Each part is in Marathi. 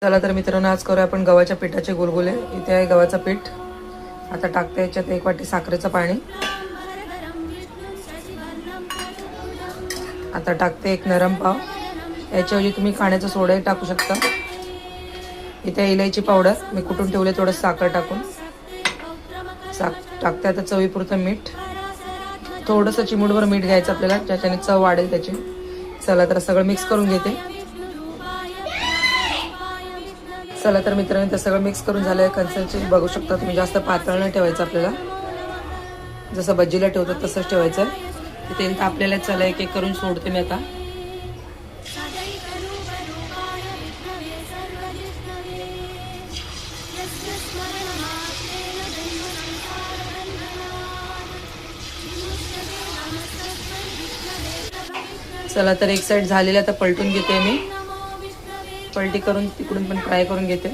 चला तर मित्रांनो, आज करूया आपण गव्हाच्या पिठाचे गुलगुले। इथे आहे गव्हाचं पीठ। आता टाकते याच्यात 1 वाटी साखरेचं पाणी। आता टाकते 1 नरम पाव। याच्याऐवजी तुम्ही खाण्याचा सोडाही टाकू शकता। इथे इलायची पावडर मी कुटून ठेवले, थोडं साखर टाकून टाकते। आता चवीपुरतं मीठ, थोडंसं चिमूटभर मीठ घ्यायचं आपल्याला, ज्याच्याने चव वाढेल त्याची। चला तर सगळं मिक्स करून घेते। चला तर मित्रांनो, ते सगळं मिक्स करून झालंय। कन्सिस्टन्सी बघू शकता तुम्ही, जास्त पातळ नाही ठेवायचं आपल्याला, जसं भज्जीला ठेवतात तसंच ठेवायचं। ते तेल तापलेलं आहे। चला एक एक करून सोडते मी आता। चला तर एक साइड झालेली, आता पलटून घेते मी। पलटी करून तिकडून पण फ्राय करून घेते।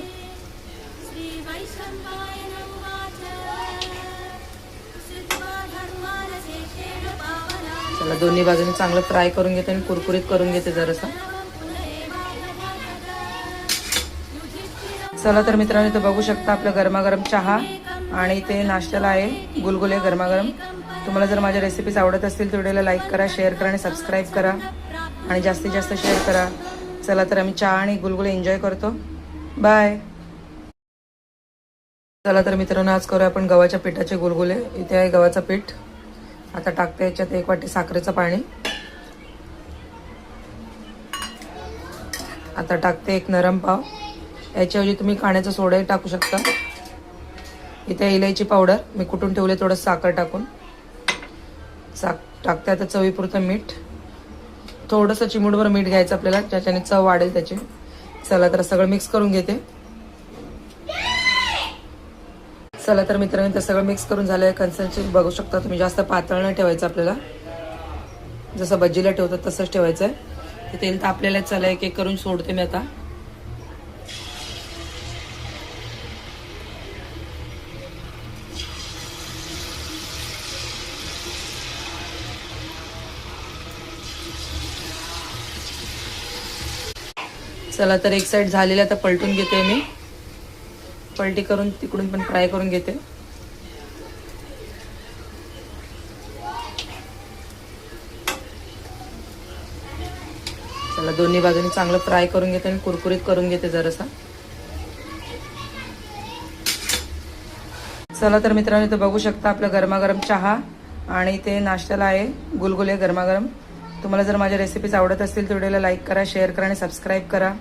चला दोन्ही बाजूने चांगलं फ्राय करून घेते आणि कुरकुरीत करून घेते जरासा। चला तर मित्रांनो, इथे बघू शकता आपलं गरमागरम चहा आणि ते नाश्त्याला आहे गुलगुले गरमागरम। तुम्हाला जर माझ्या रेसिपीज आवडत असतील तर व्हिडिओला लाईक करा, शेअर करा आणि सबस्क्राईब करा आणि जास्तीत जास्त शेअर करा। चला तर आम्ही चहा आणि गुलगुले एन्जॉय करतो। बाय। चला तर मित्रांनो, आज करूया आपण गव्हाच्या पिठाचे गुलगुले। इथे आहे गव्हाचं पीठ। आता टाकते याच्यात 1 वाटी साखरेचं पाणी। आता टाकते 1 नरम पाव। याच्याऐवजी तुम्ही खाण्याचा सोडाही टाकू शकता। इथे इलायची पावडर मी कुटून ठेवले, थोडं साखर टाकून टाकते। आता चवीपुरतं मीठ, थोडंसं चिमूटभर मीठ घ्यायचं आपल्याला, ज्याच्याने चव वाढेल त्याची। चला तर सगळं मिक्स करून घेते। चला तर मित्रांनो, ते सगळं मिक्स करून झालंय। कन्सिस्टन्सी बघू शकता तुम्ही, जास्त पातळ नाही ठेवायचं आपल्याला, जसं भज्जीला ठेवतात तसंच ठेवायचं। ते तेल तापलेलं आहे। चला एक एक करून सोडते मी आता। चला तर एक साइड झालेली, आता पलटून घेते मी। पलटी करून तिकडून पण फ्राय करून घेते। चला दोन्ही बाजूने चांगलं फ्राय करून घेते आणि कुरकुरीत करून घेते जरासा। चला तर मित्रांनो, इथे बघू शकता आपलं गरमागरम चहा आणि ते नाश्त्याला आहे गुलगुले गरमागरम। तुम्हाला जर माझ्या रेसिपीज आवडत असतील तर व्हिडिओला लाईक करा, शेअर करा आणि सबस्क्राईब करा।